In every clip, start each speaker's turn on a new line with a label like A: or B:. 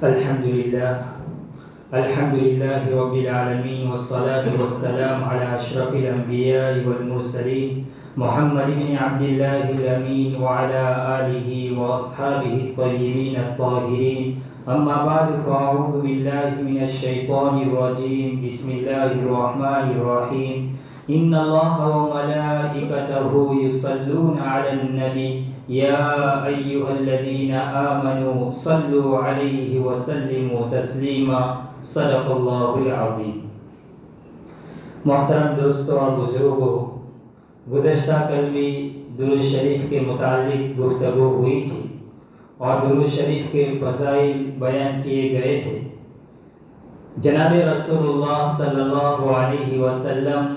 A: الحمد لله رب العالمين والصلاة والسلام على أشرف الأنبياء والمرسلين محمد بن عبد الله الأمين وعلى آله وأصحابه الطيبين الطاهرين أما بعد فأعوذ بالله من الشيطان الرجيم بسم الله الرحمن الرحيم إن الله وملائكته يصلون على النبي يا أيها الذين آمنوا صلوا عليه وسلموا تسلیما صدق اللہ العظیم۔ محترم دوستوں اور بزرگوں، گزشتہ کل بھی درود شریف کے متعلق گفتگو ہوئی تھی اور درود شریف کے فضائل بیان کیے گئے تھے۔ جناب رسول اللہ صلی اللہ علیہ وسلم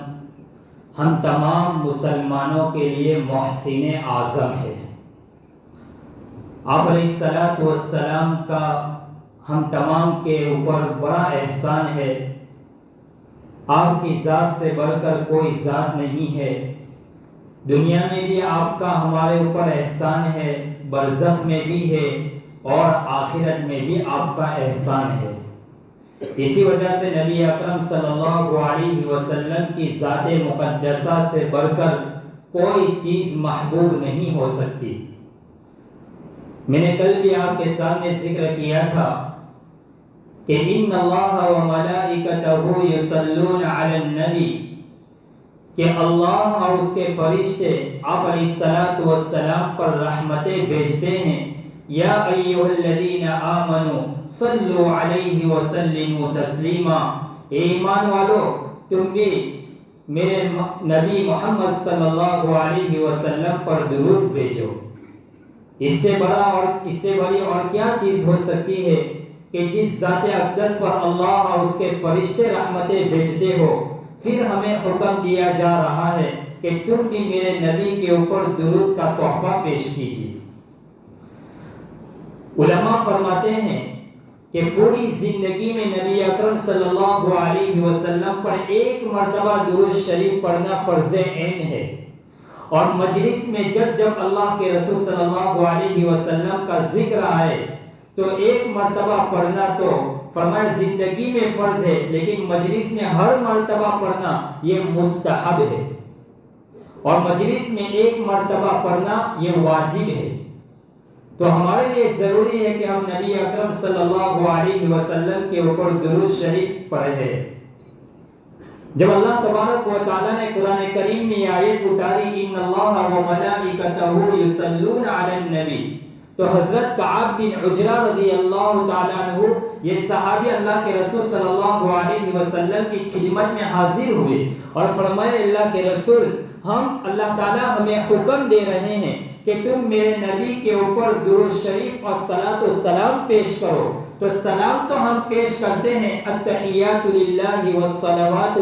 A: ہم تمام مسلمانوں کے لیے محسن اعظم ہے۔ آپ علیہ السلام کا ہم تمام کے اوپر بڑا احسان ہے۔ آپ کی ذات سے بڑھ کر کوئی ذات نہیں ہے۔ دنیا میں بھی آپ کا ہمارے اوپر احسان ہے، برزخ میں بھی ہے اور آخرت میں بھی آپ کا احسان ہے۔ اسی وجہ سے نبی اکرم صلی اللہ علیہ وسلم کی ذات مقدسہ سے بڑھ کر کوئی چیز محبوب نہیں ہو سکتی۔ میں نے کل بھی آپ کے سامنے ذکر کیا تھا کہ ان اللہ و ملائکتہ یصلون علی النبی، کہ اللہ اور اس کے فرشتے آپ علیہ السلام پر رحمتیں بھیجتے ہیں۔ یا ایھا الذین آمنوا صلوا علیہ وسلموا تسلیما، اے ایمان والو تم بھی میرے نبی محمد صلی اللہ علیہ وسلم پر درود بھیجو۔ اس سے بڑی اور کیا چیز ہو سکتی ہے کہ جس ذات اقدس پر اللہ اور اس کے فرشتے رحمتیں بھیجتے ہو، پھر ہمیں حکم دیا جا رہا ہے کہ تم بھی میرے نبی کے اوپر درود کا تحفہ پیش کیجیے۔ علماء فرماتے ہیں کہ پوری زندگی میں نبی اکرم صلی اللہ علیہ وسلم پر ایک مرتبہ درود شریف پڑھنا فرض عین ہے، اور مجلس میں جب اللہ کے رسول صلی اللہ علیہ وسلم کا ذکر آئے تو ایک مرتبہ پڑھنا تو فرمایا زندگی میں فرض ہے، لیکن مجلس میں ہر مرتبہ پڑھنا یہ مستحب ہے، اور مجلس میں ایک مرتبہ پڑھنا یہ واجب ہے۔ تو ہمارے لیے ضروری ہے کہ ہم نبی اکرم صلی اللہ علیہ وسلم کے اوپر درود شریف پڑھیں۔ جب اللہ تبارک و تعالیٰ نے قرآن کریم میں آیت اتاری ان اللہ و ملائکتہ یصلون علی النبی، تو حضرت کعب بن عجرہ رضی اللہ تعالیٰ عنہ یہ صحابی اللہ کے رسول صلی اللہ علیہ وسلم کی خدمت میں حاضر ہوئے اور فرمائے اللہ کے رسول، ہم اللہ تعالیٰ ہمیں حکم دے رہے ہیں کہ تم میرے نبی کے اوپر درود شریف اور صلاۃ و سلام پیش کرو۔ تو سلام تو ہم پیش کرتے ہیں، التحیات للہ والصلوات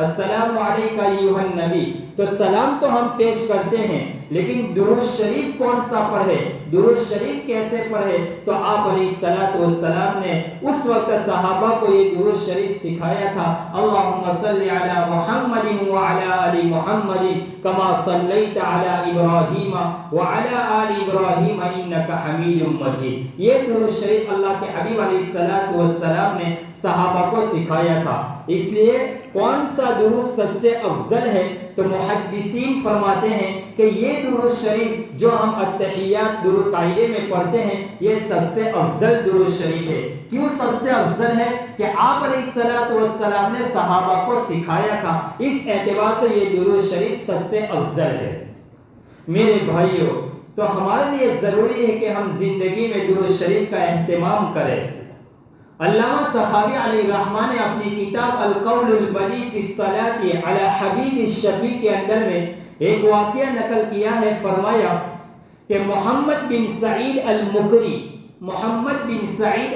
A: السلام علیک ایھا النبی، تو سلام تو ہم پیش کرتے ہیں، لیکن درود شریف کون سا پڑھے، درود شریف کیسے پڑھے؟ تو آپ علیہ السلام نے اس وقت صحابہ کو یہ درود شریف سکھایا تھا، اللہم صلی علی محمد وعلی آل محمد کما صلیت علی ابراہیم وعلی آل ابراہیم انک حمید مجید۔ یہ درود شریف اللہ کے حبیب علیہ السلام نے صحابہ کو سکھایا تھا۔ اس لیے کون سا درود سب سے افضل ہے؟ تو محدثین فرماتے ہیں کہ یہ درود شریف جو ہم التحیات درود قاعدے میں پڑھتے ہیں یہ سب سے افضل درود شریف ہے۔ کیوں سب سے افضل ہے؟ کہ آپ علیہ السلام نے صحابہ کو سکھایا تھا، اس اعتبار سے یہ درود شریف سب سے افضل ہے۔ میرے بھائیوں، تو ہمارے لیے ضروری ہے کہ ہم زندگی میں درود شریف کا اہتمام کریں۔ علامہ سخاوی علیہ الرحمہ نے اپنی کتاب القول البلیغ فی الصلاۃ علی حبیب الشفیع کے اندر میں ایک واقعہ نقل کیا ہے، فرمایا کہ محمد بن سعید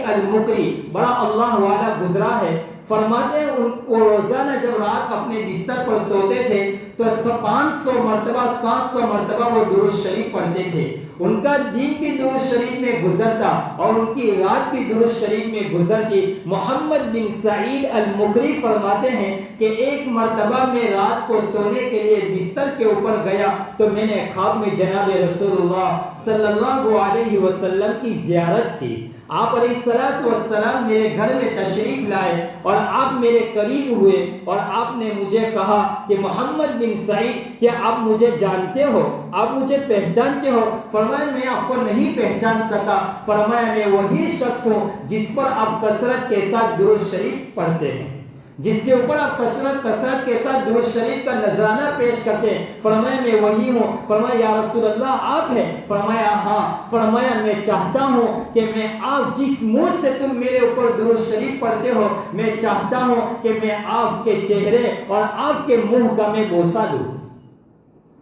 A: المقری بڑا اللہ والا گزرا ہے۔ فرماتے ہیں وہ روزانہ جب رات اپنے بستر پر سوتے تھے تو 500 مرتبہ 700 مرتبہ وہ درود شریف پڑھتے تھے. ان کا دن بھی درود شریف میں گزرتا اور ان کی رات بھی درود شریف میں گزرتی. محمد بن سعید المقری فرماتے ہیں کہ ایک مرتبہ میں رات کو سونے کے لیے بستر کے اوپر گیا تو میں نے خواب میں جناب رسول اللہ صلی اللہ علیہ وسلم کی زیارت کی. آپ علیہ السلام میرے گھر میں تشریف لائے اور آپ میرے قریب ہوئے اور آپ نے مجھے کہا کہ محمد بن سعید کیا آپ مجھے جانتے ہو, آپ مجھے پہچانتے ہو؟ فرمایا میں آپ کو نہیں پہچان سکا. فرمایا میں وہی شخص ہوں جس پر آپ کثرت کے ساتھ درود شریف پڑھتے ہیں, جس کے اوپر آپ کثرت کے ساتھ درود شریف کا نذرانہ پیش کرتے ہیں. فرمایا میں وہی ہوں. فرمایا یا رسول اللہ آپ ہیں؟ فرمایا ہاں. فرمایا میں چاہتا ہوں کہ میں آپ جس منہ سے تم میرے اوپر درود شریف پڑھتے ہو, میں چاہتا ہوں کہ میں آپ کے چہرے اور آپ کے منہ کا میں بوسہ لوں.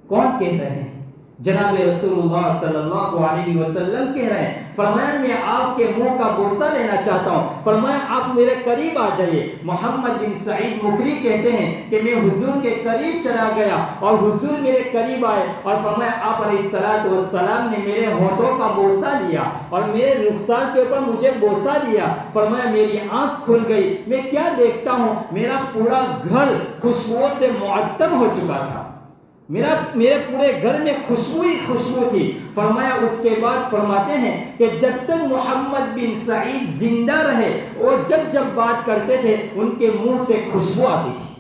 A: کون کہہ رہے ہیں؟ جناب رسول اللہ صلی اللہ علیہ وسلم کہہ رہے ہیں. فرمایا میں آپ کے منہ کا بوسہ لینا چاہتا ہوں. فرمایا آپ میرے قریب آ جائیے. محمد بن سعید مقری کہتے ہیں کہ میں حضور کے قریب چلا گیا اور حضور میرے قریب آئے اور فرمایا آپ علیہ السلام نے میرے ہونٹوں کا بوسہ لیا اور میرے رخسار کے اوپر مجھے بوسہ لیا. فرمایا میری آنکھ کھل گئی. میں کیا دیکھتا ہوں, میرا پورا گھر خوشبوؤں سے معطر ہو چکا تھا. میرے پورے گھر میں خوشبو ہی خوشبو تھی. فرمایا اس کے بعد فرماتے ہیں کہ جب تک محمد بن سعید زندہ رہے وہ جب بات کرتے تھے ان کے منہ سے خوشبو آتی تھی.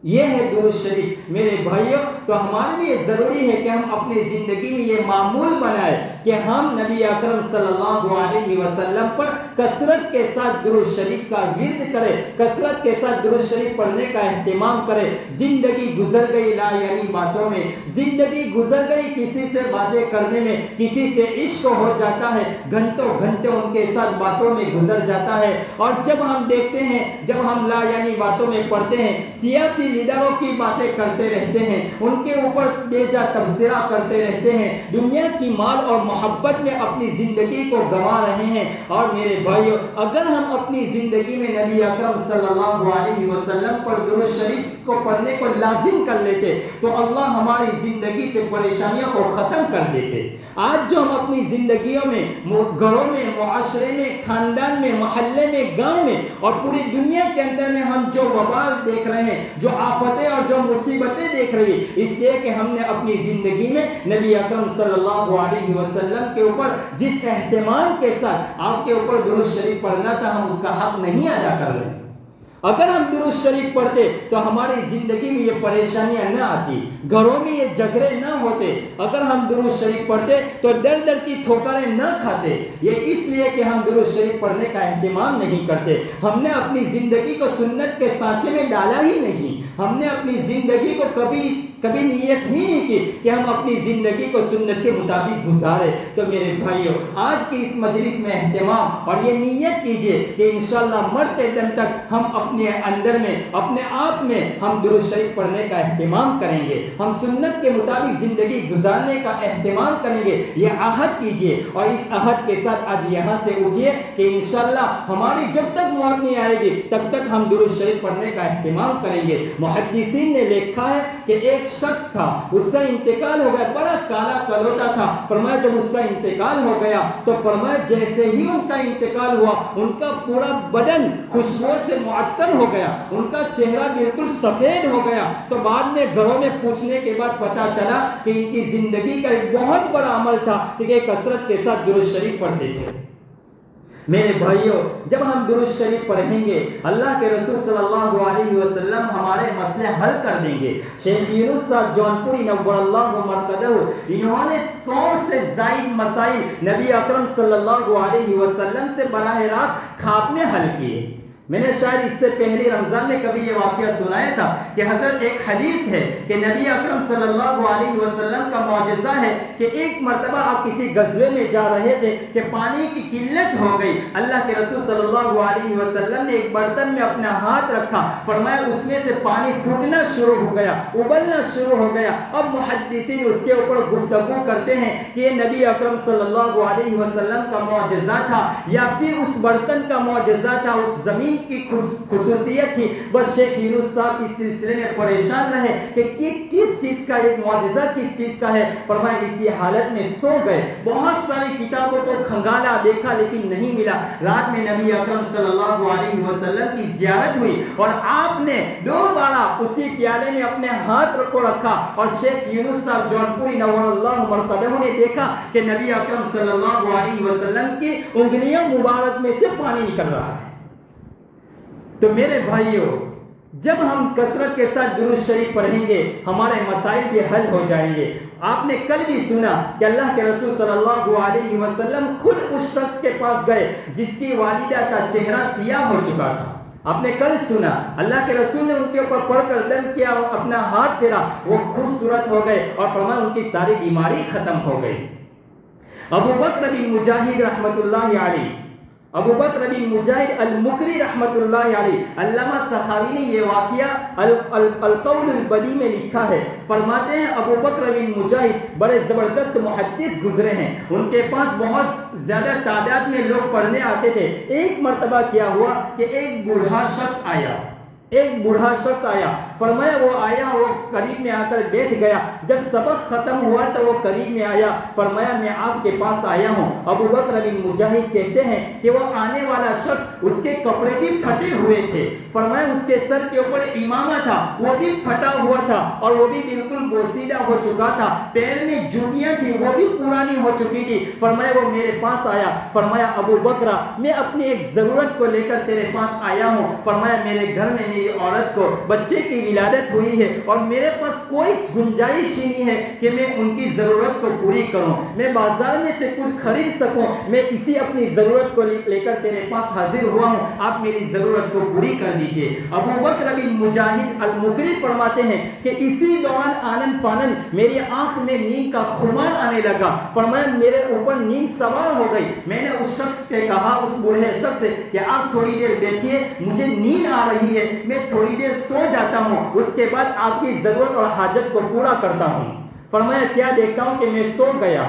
A: یہ ہے درود شریف. میرے بھائیوں, تو ہمارے لیے ضروری ہے کہ ہم اپنی زندگی میں یہ معمول بنائیں کہ ہم نبی اکرم صلی اللہ علیہ وسلم پر کثرت کے ساتھ درود شریف کا ورد کریں, کثرت کے ساتھ درود شریف پڑھنے کا اہتمام کریں. زندگی گزر گئی لا یعنی باتوں میں, زندگی گزر گئی کسی سے باتیں کرنے میں, کسی سے عشق ہو جاتا ہے, گھنٹوں گھنٹے ان کے ساتھ باتوں میں گزر جاتا ہے. اور جب ہم دیکھتے ہیں, جب ہم لا یعنی باتوں میں پڑھتے ہیں, سیاسی لیڈروں کی باتیں کرتے رہتے ہیں, ان کے اوپر بے جا تبصرہ کرتے رہتے ہیں, دنیا کی مال اور محبت میں اپنی زندگی کو گنوا رہے ہیں. اور میرے بھائیو, اگر ہم اپنی زندگی میں نبی اکرم صلی اللہ علیہ وسلم پر درود شریف کو پڑھنے کو لازم کر لیتے تو اللہ ہماری زندگی سے پریشانیوں کو ختم کر دیتے. آج جو ہم اپنی زندگیوں میں, گھروں میں, معاشرے میں, خاندان میں, محلے میں, گاؤں میں اور پوری دنیا کے اندر میں ہم جو وبال دیکھ رہے ہیں, جو آفتیں اور جو مصیبتیں دیکھ رہی ہیں, اس لیے کہ ہم نے اپنی زندگی میں نبی اکرم صلی اللہ علیہ وسلم کے اوپر جس اہتمام کے ساتھ آپ کے اوپر درود شریف پڑھنا تھا, ہم اس کا حق نہیں ادا کر رہے. اگر ہم درود شریف پڑھتے تو ہماری زندگی میں یہ پریشانیاں نہ آتی, گھروں میں یہ جھگڑے نہ ہوتے. اگر ہم درود شریف پڑھتے تو ڈر کی ٹھوکریں نہ کھاتے. یہ اس لیے کہ ہم درود شریف پڑھنے کا اہتمام نہیں کرتے. ہم نے اپنی زندگی کو سنت کے سانچے میں ڈالا ہی نہیں. ہم نے اپنی زندگی کو کبھی نیت ہی نہیں کی کہ ہم اپنی زندگی کو سنت کے مطابق گزارے. تو میرے بھائیوں, آج کی اس مجلس میں اہتمام اور یہ نیت کیجئے کہ انشاءاللہ مرتے دم تک ہم اپنے اندر میں, اپنے آپ میں ہم درود شریف پڑھنے کا اہتمام کریں گے, ہم سنت کے مطابق زندگی گزارنے کا اہتمام کریں گے. یہ عہد کیجئے اور اس عہد کے ساتھ آج یہاں سے اٹھیے کہ انشاءاللہ ہماری جب تک موت نہیں آئے گی تب تک ہم درود شریف پڑھنے کا اہتمام کریں گے. محدثین نے لکھا ہے کہ ایک شخص تھا, اس کا انتقال ہو گیا, بڑا کالا کلوٹا تھا. فرمایا جب اس کا انتقال ہو گیا تو فرمایا جیسے ہی ان کا انتقال ہوا ان کا پورا بدن خوشبو سے معطر ہو گیا, ان کا چہرہ بالکل سفید ہو گیا. تو بعد میں گھروں میں پوچھنے کے بعد پتا چلا کہ ان کی زندگی کا ایک بہت بڑا عمل تھا کہ کثرت کے ساتھ درود شریف پڑھتے تھے. میرے بھائیوں, جب ہم درود شریف پڑھیں گے اللہ کے رسول صلی اللہ علیہ وسلم ہمارے مسئلے حل کر دیں گے. شیخ یونس صاحب جونپوری نور اللہ مرقدہ, انہوں نے 100 سے زائد مسائل نبی اکرم صلی اللہ علیہ وسلم سے براہ راست خواب میں حل کیے. میں نے شاید اس سے پہلے رمضان میں کبھی یہ واقعہ سنایا تھا کہ حضرت ایک حدیث ہے کہ نبی اکرم صلی اللہ علیہ وسلم کا معجزہ ہے کہ ایک مرتبہ آپ کسی غزوے میں جا رہے تھے کہ پانی کی قلت ہو گئی. اللہ کے رسول صلی اللہ علیہ وسلم نے ایک برتن میں اپنا ہاتھ رکھا, فرمایا اس میں سے پانی پھوٹنا شروع ہو گیا, ابلنا شروع ہو گیا. اب محدثین اس کے اوپر گفتگو کرتے ہیں کہ یہ نبی اکرم صلی اللہ علیہ وسلم کا معجزہ تھا یا پھر اس برتن کا معجزہ تھا, اس زمین زمین کی خصوصیت تھی. بس شیخ یونس صاحب اس سلسلے میں پریشان رہے کہ کس چیز کا ایک معجزہ کس چیز کا ہے. فرمایا اسی حالت میں سو گئے. بہت ساری کتابوں کو کھنگالا دیکھا لیکن نہیں ملا. رات میں نبی اکرم صلی اللہ علیہ وسلم کی زیارت ہوئی اور آپ نے دوبارہ اسی پیالے میں اپنے ہاتھ کو رکھا اور شیخ یونس صاحب جونپوری نور اللہ مرقدہ نے دیکھا کہ نبی اکرم صلی اللہ علیہ وسلم کی انگلیاں مبارک میں سے پانی نکل رہا ہے. تو میرے بھائیوں، جب ہم کثرت کے ساتھ درود شریف پڑھیں گے ہمارے مسائل بھی حل ہو جائیں گے. آپ نے کل بھی سنا کہ اللہ کے رسول صلی اللہ علیہ وسلم خود اس شخص کے پاس گئے جس کی والدہ کا چہرہ سیاہ ہو چکا تھا. آپ نے کل سنا اللہ کے رسول نے ان کے اوپر پڑھ کر دم کیا، اپنا ہاتھ پھیرا، وہ خوبصورت ہو گئے اور فرمایا ان کی ساری بیماری ختم ہو گئی. ابو بکر بن مجاہد رحمت اللہ علیہ، ابو بکر بن مجاہد المکری رحمت اللہ علیہ، علامہ سخاوی نے یہ واقعہ القول البدی میں لکھا ہے. فرماتے ہیں ابو بکر بن مجاہد بڑے زبردست محدث گزرے ہیں. ان کے پاس بہت زیادہ تعداد میں لوگ پڑھنے آتے تھے. ایک مرتبہ کیا ہوا کہ ایک بوڑھا شخص آیا. فرمایا وہ آیا، وہ قریب میں آ کر بیٹھ گیا. جب سبق ختم ہوا تو وہ قریب میں آیا. فرمایا میں آپ کے پاس آیا ہوں. ابو بکر بن مجاہد کہتے ہیں کہ وہ آنے والا شخص اس کے کپڑے بھی پھٹے ہوئے تھے. فرمایا اس کے سر کے اوپر امامہ تھا، وہ بھی پھٹا ہوا تھا اور وہ بھی بالکل بوسیدہ ہو چکا تھا. پیر میں جوتیاں تھی، وہ بھی پرانی ہو چکی تھی. فرمایا وہ میرے پاس آیا. فرمایا ابو بکر میں اپنی ایک ضرورت کو لے کر تیرے پاس آیا ہوں. فرمایا میرے گھر میں میری عورت کو بچے کی ولادت ہوئی ہے اور میرے پاس کوئی گنجائش ہی نہیں ہے کہ میں ان کی ضرورت کو پوری کروں، میں بازار میں سے کچھ خرید سکوں. میں اسی اپنی ضرورت کو لے کر تیرے پاس حاضر ہوا ہوں، آپ میری ضرورت کو پوری کر دیجئے. ابو بکر بن مجاہد المکری فرماتے ہیں کہ اسی دوران آنن فانن میری آنکھ میں نیند کا خمار آنے لگا. فرمایا میرے اوپر نیند سوار ہو گئی. میں نے اس شخص سے کہا، اس بوڑھے شخص سے کہ آپ تھوڑی دیر بیٹھیے، مجھے نیند آ رہی ہے، میں تھوڑی دیر سو جاتا ہوں، اس کے بعد آپ کی ضرورت اور حاجت کو پورا کرتا ہوں. فرمایا کیا دیکھتا ہوں کہ میں سو گیا.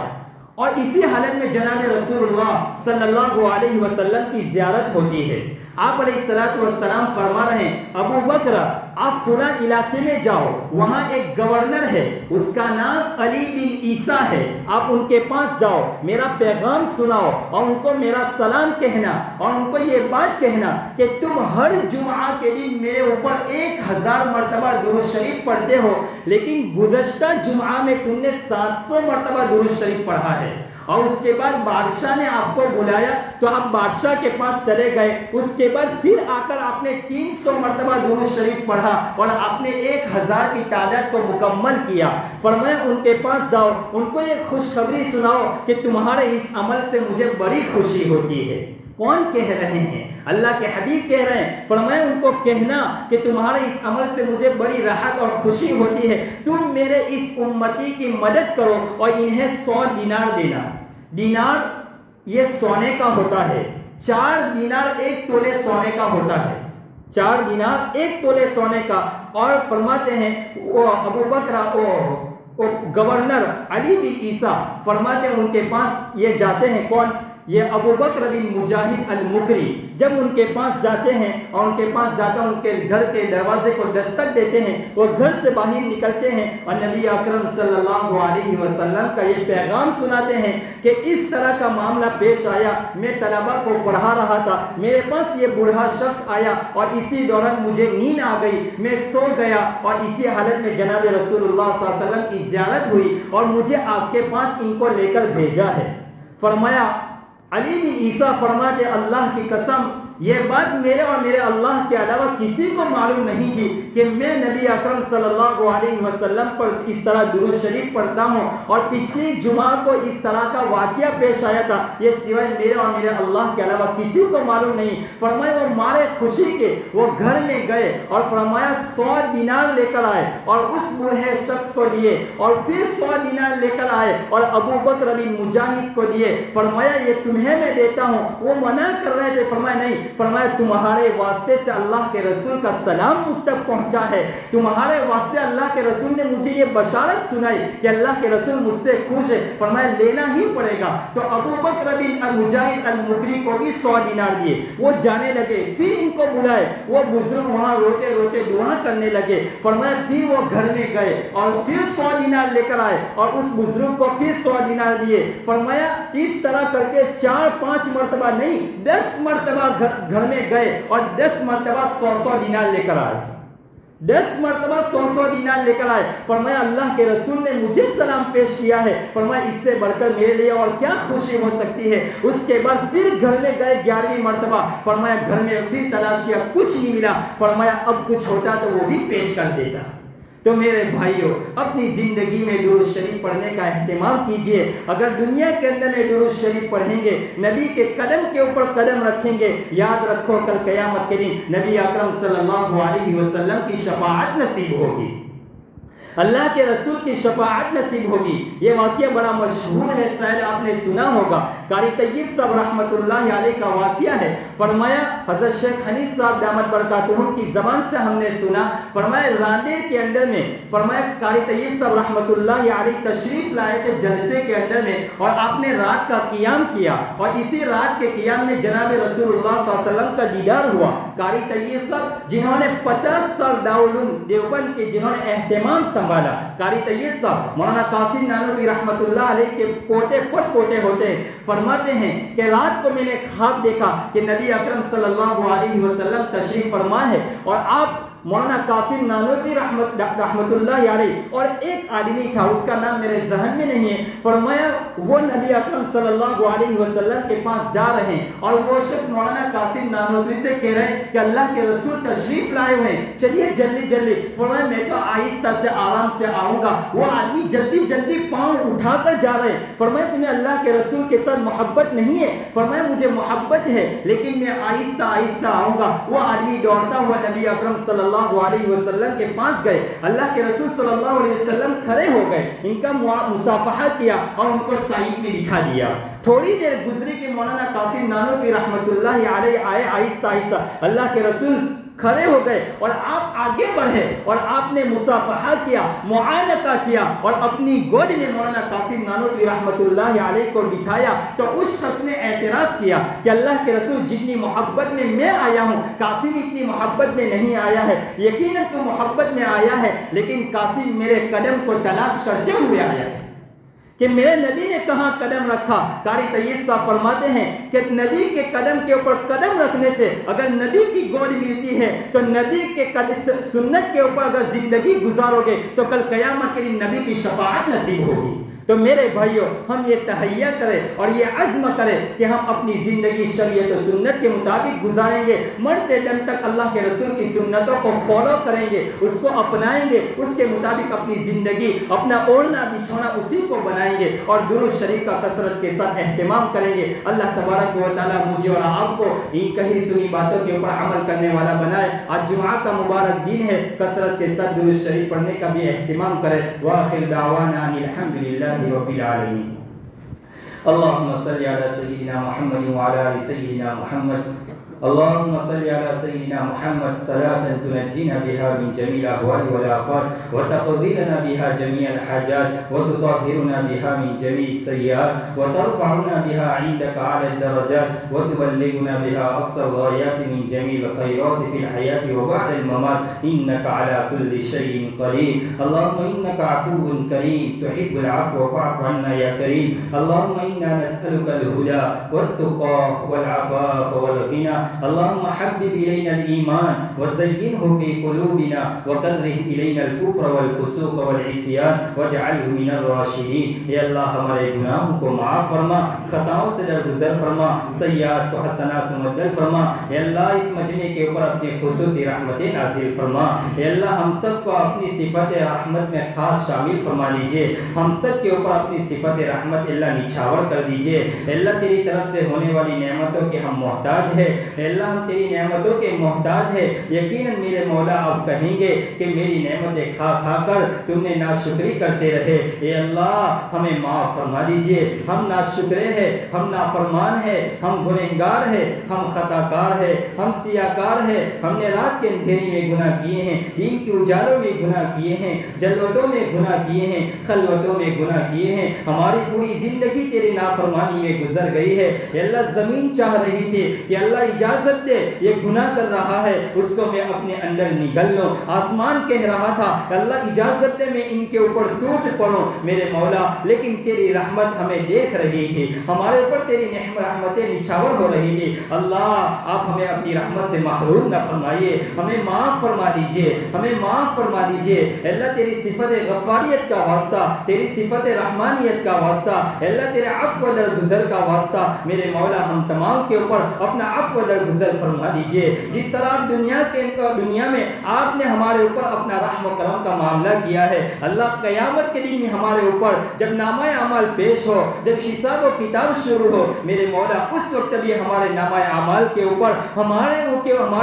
A: اور اسی حالت میں جناب رسول اللہ صلی اللہ علیہ وسلم کی زیارت ہوتی ہے. آپ علیہ الصلوۃ والسلام فرما رہے ہیں ابو بکر آپ فلاں علاقے میں جاؤ، وہاں ایک گورنر ہے، اس کا نام علی بن عیسیٰ ہے، آپ ان کے پاس جاؤ، میرا پیغام سناؤ اور ان کو میرا سلام کہنا اور ان کو یہ بات کہنا کہ تم ہر جمعہ کے دن میرے اوپر 1000 مرتبہ درود شریف پڑھتے ہو، لیکن گزشتہ جمعہ میں تم نے 700 مرتبہ درود شریف پڑھا ہے. اور اس کے بعد بادشاہ نے آپ کو بلایا تو آپ بادشاہ کے پاس چلے گئے. اس کے بعد پھر آ کر آپ نے 300 مرتبہ درود شریف پڑھا اور آپ نے 1000 کی تعداد کو مکمل کیا. فرمایا ان کے پاس جاؤ، ان کو ایک خوشخبری سناؤ کہ تمہارے اس عمل سے مجھے بڑی خوشی ہوتی ہے. کون کہہ رہے ہیں؟ اللہ کے حبیب کہہ رہے ہیں. فرمایا ان کو کہنا کہ تمہارے اس عمل سے مجھے بڑی راحت اور خوشی ہوتی ہے. تم میرے اس امتی کی مدد کرو اور انہیں 100 دینار دینا. دینار یہ سونے کا ہوتا ہے. 4 دینار 1 تولے سونے کا ہوتا ہے. 4 دینار 1 تولے سونے کا. اور فرماتے ہیں وہ ابو بکر گورنر علی بن عیسیٰ فرماتے ہیں ان کے پاس یہ جاتے ہیں. کون؟ یہ ابو بکر بن مجاہد المکری. جب ان کے پاس جاتے ہیں اور ان کے پاس جاتا ان کے گھر کے دروازے کو دستک دیتے ہیں، وہ گھر سے باہر نکلتے ہیں اور نبی اکرم صلی اللہ علیہ وسلم کا یہ پیغام سناتے ہیں کہ اس طرح کا معاملہ پیش آیا، میں طلبہ کو پڑھا رہا تھا، میرے پاس یہ بوڑھا شخص آیا اور اسی دوران مجھے نیند آ گئی، میں سو گیا اور اسی حالت میں جناب رسول اللہ صلی اللہ علیہ وسلم کی زیارت ہوئی اور مجھے آپ کے پاس ان کو لے کر بھیجا ہے. فرمایا علی بن عیسیٰ فرماتے اللہ کی قسم یہ بات میرے اور میرے اللہ کے علاوہ کسی کو معلوم نہیں تھی کہ میں نبی اکرم صلی اللہ علیہ وسلم پر اس طرح درود شریف پڑھتا ہوں اور پچھلی جمعہ کو اس طرح کا واقعہ پیش آیا تھا. یہ سوائے میرے اور میرے اللہ کے علاوہ کسی کو معلوم نہیں. فرمایا وہ مارے خوشی کے وہ گھر میں گئے اور فرمایا 100 دینار لے کر آئے اور اس بوڑھے شخص کو دیے اور پھر 100 دینار لے کر آئے اور ابو بکر بن مجاہد کو دیے. فرمایا یہ تمہیں میں دیتا ہوں. وہ منع کر رہے تھے. فرمایا نہیں، فرمایا تمہارے واسطے سے اللہ کے رسول کا سلام مجھ تک پہنچا ہے، تمہارے واسطے اللہ کے رسول نے مجھے یہ بشارت سنائی کہ اللہ کے رسول مجھ سے خوش ہے، فرمایا لینا ہی پڑے گا۔ تو ابو بکر بن المجاہد المکری کو بھی 100 دینار دیے، وہ جانے لگے، پھر ان کو بلائے، وہ بزرگ وہاں روتے روتے دعا کرنے لگے، فرمایا پھر وہ گھر میں گئے اور پھر 100 دینار لے کر آئے اور اس بزرگ کو پھر 100 دینار دیے، فرمایا اس طرح کر کے 4-5 مرتبہ نہیں 10 مرتبہ گھر میں گئے اور 10 مرتبہ 100 دینار لے کر آئے، 10 مرتبہ 100 دینار لے کر آئے، فرمایا اللہ کے رسول نے مجھے سلام پیش کیا ہے، فرمایا اس سے بڑھ کر میرے لیے اور کیا خوشی ہو سکتی ہے۔ اس کے بعد پھر گھر میں گئے 11ویں مرتبہ، فرمایا گھر میں پھر تلاش کیا، کچھ نہیں ملا، فرمایا اب کچھ ہوتا تو وہ بھی پیش کر دیتا۔ تو میرے بھائیوں، اپنی زندگی میں درود شریف پڑھنے کا اہتمام کیجئے۔ اگر دنیا کے اندر میں درود شریف پڑھیں گے، نبی کے قدم کے اوپر قدم رکھیں گے، یاد رکھو کل قیامت کے دن نبی اکرم صلی اللہ علیہ وسلم کی شفاعت نصیب ہوگی، اللہ کے رسول کی شفاعت نصیب ہوگی۔ یہ واقعہ بڑا مشہور ہے، شاید آپ نے سنا ہوگا، قاری طیب صاحب رحمۃ اللہ علیہ کا واقعہ ہے۔ فرمایا حضرت شیخ حنیف صاحب دامت برکاتہم کی زبان سے ہم نے سنا، فرمایا راندیر کے اندر میں، فرمایا قاری طیب صاحب رحمۃ اللہ علیہ تشریف لائے تھے جلسے کے اندر میں، اور آپ نے رات کا قیام کیا، اور اسی رات کے قیام میں جناب رسول اللہ صلی اللہ علیہ وسلم کا دیدار ہوا۔ قاری طیب صاحب جنہوں نے 50 سال دارالعلوم دیوبند کے جنہوں نے اہتمام سنبھالا، قاری طیب صاحب مولانا قاسم نانوتوی رحمۃ اللہ علیہ کے پوتے پر پوتے ہوتے ہیں، فرماتے ہیں کہ رات کو میں نے خواب دیکھا کہ نبی اکرم صلی اللہ علیہ وسلم تشریف فرما ہے، اور آپ مولانا قاسم نانوتوی رحمۃ اللہ علیہ اور ایک آدمی تھا، اس کا نام میرے ذہن میں نہیں ہے، فرمایا وہ نبی اکرم صلی اللہ علیہ وسلم کے پاس جا رہے ہیں، اور وہ شخص مولانا قاسم نانوتوی سے کہہ رہے ہیں کہ اللہ کے رسول تشریف لائے ہوئے ہیں، چلیے جلدی جلدی، فرمایا میں تو آہستہ سے آرام سے آؤں گا۔ وہ آدمی جلدی جلدی پاؤں اٹھا کر جا رہے ہیں، فرمایا تمہیں اللہ کے رسول کے ساتھ محبت نہیں ہے؟ فرمایا مجھے محبت ہے لیکن میں آہستہ آہستہ آؤں گا۔ وہ آدمی دوڑتا ہوا نبی اکرم صلی اللہ علیہ وسلم کے پاس گئے، اللہ کے رسول صلی اللہ علیہ وسلم کھڑے ہو گئے، ان کا مصافحہ کیا اور ان کو سائیڈ میں بٹھا دیا۔ تھوڑی دیر گزری کہ مولانا قاسم نانوتوی رحمۃ اللہ علیہ آئے، آہستہ آہستہ اللہ کے رسول کھڑے ہو گئے اور آپ آگے بڑھے اور آپ نے مصافحہ کیا، معانقہ کیا، اور اپنی گود میں مولانا قاسم نانوتوی رحمۃ اللہ علیہ کو بٹھایا۔ تو اس شخص نے اعتراض کیا کہ اللہ کے رسول جتنی محبت میں میں آیا ہوں، قاسم اتنی محبت میں نہیں آیا ہے، یقیناً تو محبت میں آیا ہے لیکن قاسم میرے قدم کو تلاش کرتے ہوئے آیا ہے کہ میرے نبی نے کہاں قدم رکھا۔ قاری طیب صاحب فرماتے ہیں کہ نبی کے قدم کے اوپر قدم رکھنے سے اگر نبی کی گود ملتی ہے تو نبی کے سنت کے اوپر اگر زندگی گزارو گے تو کل قیامت کے دن نبی کی شفاعت نصیب ہوگی۔ تو میرے بھائیوں، ہم یہ تہیہ کریں اور یہ عزم کریں کہ ہم اپنی زندگی شریعت و سنت کے مطابق گزاریں گے، مرتے دم تک اللہ کے رسول کی سنتوں کو فالو کریں گے، اس کو اپنائیں گے، اس کے مطابق اپنی زندگی، اپنا اوڑھنا بچھونا اسی کو بنائیں گے، اور درود شریف کا کثرت کے ساتھ اہتمام کریں گے۔ اللہ تبارک و تعالیٰ مجھے اور آپ کو ان کہی سنی باتوں کے اوپر عمل کرنے والا بنائے۔ آج جمعہ کا مبارک دن ہے، کثرت کے ساتھ درود شریف پڑھنے کا بھی اہتمام کریں۔ وآخر دعوانا ان الحمدللہ رب العالمین۔ اللهم صل على سيدنا محمد وعلى آل سيدنا محمد۔ اللهم صل على سيدنا محمد صلاة تنجينا بها من جميع الأهوال والآفات وتقضي لنا بها جميع الحاجات وتطهرنا بها من جميع السيئات وترفعنا بها عندك على الدرجات وتبلغنا بها أقصى الغايات من جميع الخيرات في الحياة وبعد الممات إنك على كل شيء قدير۔ اللهم إنك عفو كريم تحب العفو فاعف عنا يا كريم۔ اللهم إنا نسألك الهدى والتقى والعفاف والغنى۔ اللهم حبب إلينا الإيمان وزينه في قلوبنا وكره إلينا الكفر والفسوق والعصيان واجعله من الراشدين۔ اے اللہ ہمارے گناہوں کو معاف فرما، خطاؤں سے درگزر فرما، سیئات کو حسنات سے مبدل فرما۔ اے اللہ اس مجمع کے اوپر اپنی خصوصی رحمتیں نازل فرما۔ اے اللہ ہم سب کو اپنی صفت رحمت میں خاص شامل فرما لیجئے، ہم سب کے اوپر اپنی صفت رحمت اللہ نچھاور کر دیجئے۔ اے اللہ تیری طرف سے ہونے والی نعمتوں کے ہم محتاج ہیں، اے اللہ ہم تیری نعمتوں کے محتاج ہے. یقیناً میرے مولا اب کہیں گے کہ میری نعمتیں کھا کھا کر تم نے ناشکری کرتے رہے. اے اللہ ہمیں معاف فرما دیجئے. ہم ناشکرے ہیں, ہم نافرمان ہیں, ہم گنہگار ہیں, ہم خطا کار ہیں, ہم سیاکار ہیں. ہم نے رات کے اندھیری میں گناہ کیے ہیں, دن کے اجالوں میں گناہ کیے ہیں, جلوتوں میں گناہ کیے ہیں, خلوتوں میں گناہ کیے ہیں. ہماری پوری زندگی تیری نافرمانی میں گزر گئی ہے. اے اللہ زمین چاہ رہی تھی کہ اللہ اجازت دے, یہ گناہ کر رہا ہے, اس کو میں اپنے اندر نگل لوں. آسمان کہہ رہا تھا کہ اللہ اجازت دے میں ان کے اوپر ٹوٹ پڑوں میرے مولا, لیکن تیری رحمت ہمیں دیکھ رہی تھی, ہمارے اوپر تیری رحمتیں نچھاور ہو رہی تھی. اللہ آپ ہمیں اپنی رحمت سے محروم نہ فرمائیے, ہمیں معاف فرما دیجئے, ہمیں معاف فرما دیجئے. اللہ تیری صفت غفاریت کا واسطہ, تیری صفت رحمانیت کا واسطہ, اللہ تیرے عفو درگزر کا واسطہ میرے مولا ہم تمام کے اوپر اپنا عفو درگزر فرما دیجئے. جس طرح دنیا میں آپ نے ہمارے اوپر اپنا رحم و کرم کا معاملہ کیا ہے, اللہ قیامت کے دن میں ہمارے اوپر جب نامہ اعمال پیش ہو, جب حساب و کتاب شروع ہو میرے مولا, اس وقت بھی ہمارے نامہ اعمال کے اوپر ہمارے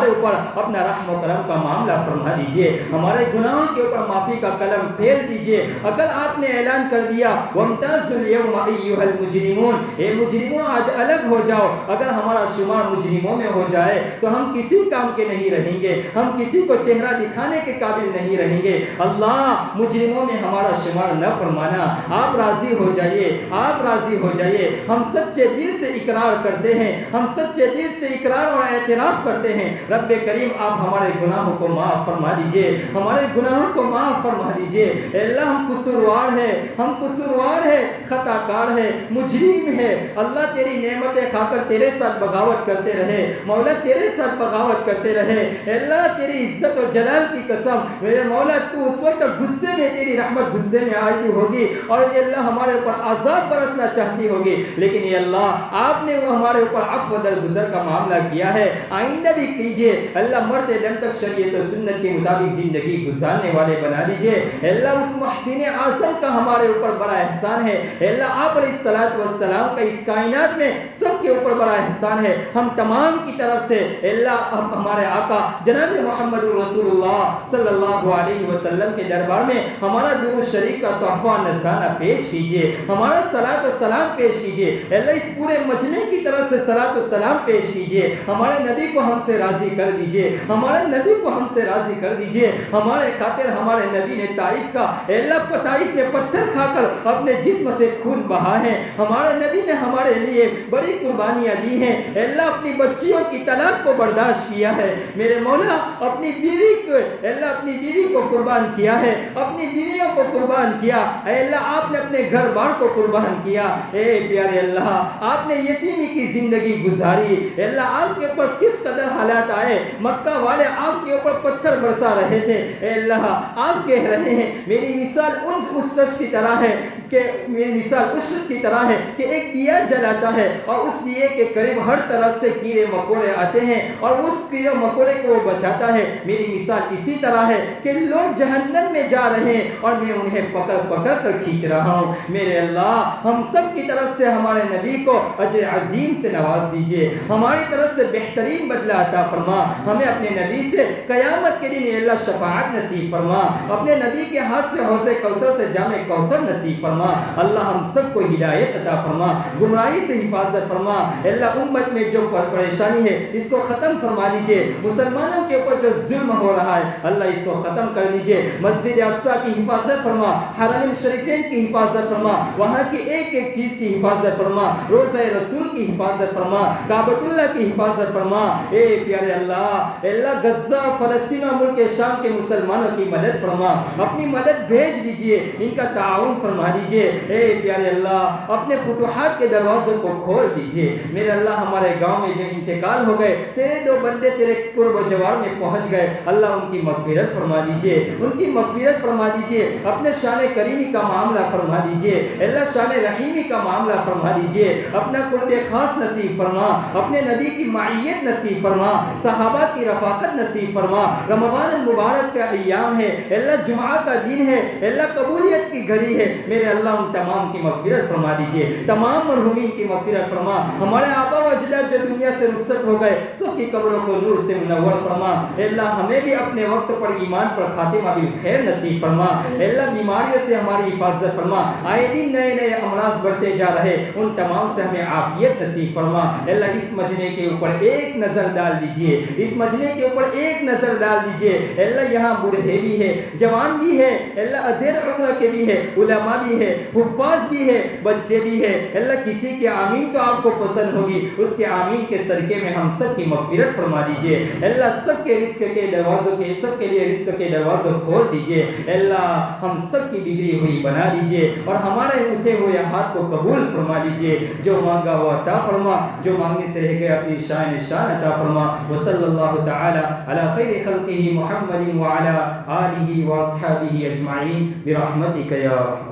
A: اوپر اپنا رحم و کرم کا معاملہ فرما دیجئے. ہمارے گناہوں کے اوپر معافی کا قلم پھیر دیجئے. اگر آپ نے اعلان کر دیا وامتازوا اليوم ایھا المجرمون, اے مجرموں آج الگ ہو جاؤ, اگر ہمارا شمار مجرموں میں ہو جائے تو ہم کسی کام کے نہیں رہیں گے, ہم کسی کو چہرہ دکھانے کے قابل نہیں رہیں گے. اللہ مجرموں میں ہمارا شمار نہ فرمانا, آپ راضی ہو جائیے, آپ راضی ہو جائیے. ہم سچے دل سے اقرار کرتے ہیں, ہم سچے دل سے اقرار اور اعتراف کرتے ہیں. رب کریم آپ ہمارے گناہوں کو معاف فرما دیجئے, ہمارے گناہوں کو معاف فرما دیجئے. اے اللہ ہم قصوروار ہیں, ہم قصوروار ہیں, خطا کار ہیں, مجرم ہیں. اللہ تیری نعمتیں کھا کر تیرے ساتھ بغاوت کرتے رہے, مولا تیرے ساتھ بغاوت کرتے رہے. اے اللہ تیری عزت و جلال کی قسم میرے مولا, تو اس وقت غصے میں, تیری رحمت غصے میں آتی ہوگی اور اے اللہ ہمارے اوپر عذاب برسنا چاہتی ہوگی, لیکن اے اللہ آپ نے ہمارے اوپر عفو درگزر کا معاملہ کیا ہے, آئندہ بھی کیجئے. اللہ مرتے دم تک شریعت و سنت کے مطابق زندگی گزارنے والے بنا دیجئے. اے اللہ اس محسن اعظم کا ہمارے اوپر بڑا احسان ہے. اے اللہ آپ علیہ الصلوۃ والسلام کا اس کائنات میں سب کے اوپر بڑا احسان ہے. ہم تمام کی طرف سے اے اللہ ہمارے آقا جناب محمد رسول اللہ صلی اللہ علیہ وسلم کے دربار میں ہمارا درود شریف کا تحفہ نذرانہ پیش کیجئے, ہمارا صلاۃ و سلام پیش کیجئے. اے اللہ اس پورے مجمع کی طرف سے صلاۃ و سلام پیش کیجئے. ہمارے نبی کو ہم سے راضی کر دیجئے, ہمارے نبی کو ہم سے راضی کر دیجئے. ہمارے خاطر ہمارے نبی نے طائف کا اے اللہ طائف میں پتھر کھا کر اپنے جسم سے خون بہا ہے. ہمارے نبی نے ہمارے لیے بڑی قربانیاں دی ہیں. اے اللہ اپنی بچیوں کی طلاق کو برداشت کیا ہے میرے مولا, اپنی بیوی کو اے اللہ اپنی بیوی کو قربان کیا ہے, اپنی بیویوں کو قربان کیا. اے اللہ آپ نے اپنے گھر بار کو قربان کیا. اے پیارے اللہ آپ نے یتیمی کی زندگی گزاری. اے اللہ آپ کے اوپر کس قدر حالات آئے, مکہ والے آپ کے اوپر پتھر برسا رہے تھے. اے اللہ آپ کہہ رہے ہیں میری مثال اس شخص کی طرح ہے کہ میری مثال اس شخص کی طرح ہے کہ ایک دیا جلاتا ہے اور اس دیے کے قریب ہر طرف سے کیڑے مکوڑے آتے ہیں اور اس کیڑے مکوڑے کو وہ بچاتا ہے. میری مثال اسی طرح ہے کہ لوگ جہنم میں جا رہے ہیں اور میں انہیں پکڑ پکڑ کر کھینچ رہا ہوں. میرے اللہ ہم سب کی طرف سے ہمارے نبی کو اجر عظیم سے نواز دیجئے, ہماری طرف سے بہترین بدلہ عطا فرما. ہمیں اپنے نبی سے قیامت کے دن اللہ شفاعت نصیب فرما, اپنے نبی کے ہاتھ سے حوض کوثر سے جام کوثر نصیب فرما. اللہ ہم سب کو ہدایت عطا فرما, گمراہی سے حفاظت فرما. اللہ امت میں جو پریشانی ہے اس کو ختم فرما دیجئے. مسلمانوں کے اوپر جو ظلم ہو رہا ہے اللہ اس کو ختم کر دیجئے. مسجد اقصی کی حفاظت فرما, حرمین شریفین کی حفاظت فرما, وہاں کی ایک ایک چیز کی حفاظت فرما, روضہ رسول کی حفاظت فرما, کعبۃ اللہ کی حفاظت فرما. اے پیارے اللہ, اللہ غزہ فلسطین اور ملک شام کے مسلمانوں کی مدد فرما, اپنی مدد بھیج دیجئے, ان کا تعاون فرما دیجئے. اے پیارے اللہ اپنے فتوحات کے دروازوں کو کھول دیجئے. میرے اللہ ہمارے گاؤں میں جو انتقال ہو گئے تیرے دو بندے تیرے قرب و جوار میں پہنچ گئے, اللہ ان کی مغفرت فرما دیجئے, ان کی مغفرت فرما دیجئے. اپنے شان کریمی کا معاملہ فرما دیجئے, اللہ شان رحیمی کا معاملہ فرما دیجئے. اپنا قرب خاص نصیب فرما, اپنے نبی کی معیت نصیب فرما, صحابہ کی رفاقت نصیب فرما. رمضان المبارک کا ایام ہے, اللہ جمعہ کا دن ہے, اللہ قبولیت کی گھڑی ہے. میرے اللہ ان تمام کی مغفرت فرما دیجئے, تمام مرحومین کی مغفرت فرما. ہمارے آبا و اجداد جو دنیا سے فرصت ہو گئے سب کی قبروں کو نور سے منور فرما۔ اے اللہ ہمیں بھی اپنے وقت پر ایمان پر خاتمہ بالخیر نصیب فرما۔ اے اللہ بیماریوں سے ہماری حفاظت فرما، آئے دن نئے نئے امراض بڑھتے جا رہے ان تمام سے ہمیں عافیت نصیب فرما۔ اے اللہ اس مجمع کے اوپر ایک نظر ڈال دیجئے، اس مجمع کے اوپر ایک نظر ڈال دیجئے۔ اے اللہ یہاں بوڑھے بھی ہے، جوان بھی ہے، اے اللہ ادھیر عمر کے بھی ہے، علماء بھی ہے، حفاظ بھی ہے، بچے بھی ہے۔ اے اللہ کسی کے آمین تو آپ کو پسند ہوگی، اس کے آمین کے صدقے میں ہم سب کی مغفرت فرما دیجئے۔ اے اللہ سب کے رزق کے دروازوں کے سب کے لیے رزق کے دروازوں کھول دیجئے۔ اے اللہ ہم سب کی بگڑی ہوئی بنا دیجئے اور ہمارے اٹھے ہوئے ہاتھ کو قبول فرما دیجئے۔ جو مانگا وہ عطا فرما، جو مانگنے سے رہ گیا اپنی شان عطا فرما۔ وصلی اللہ تعالی علی خیر خلقہ محمد وعلی آلہ واصحابہ اجمعین برحمتک یا رحمت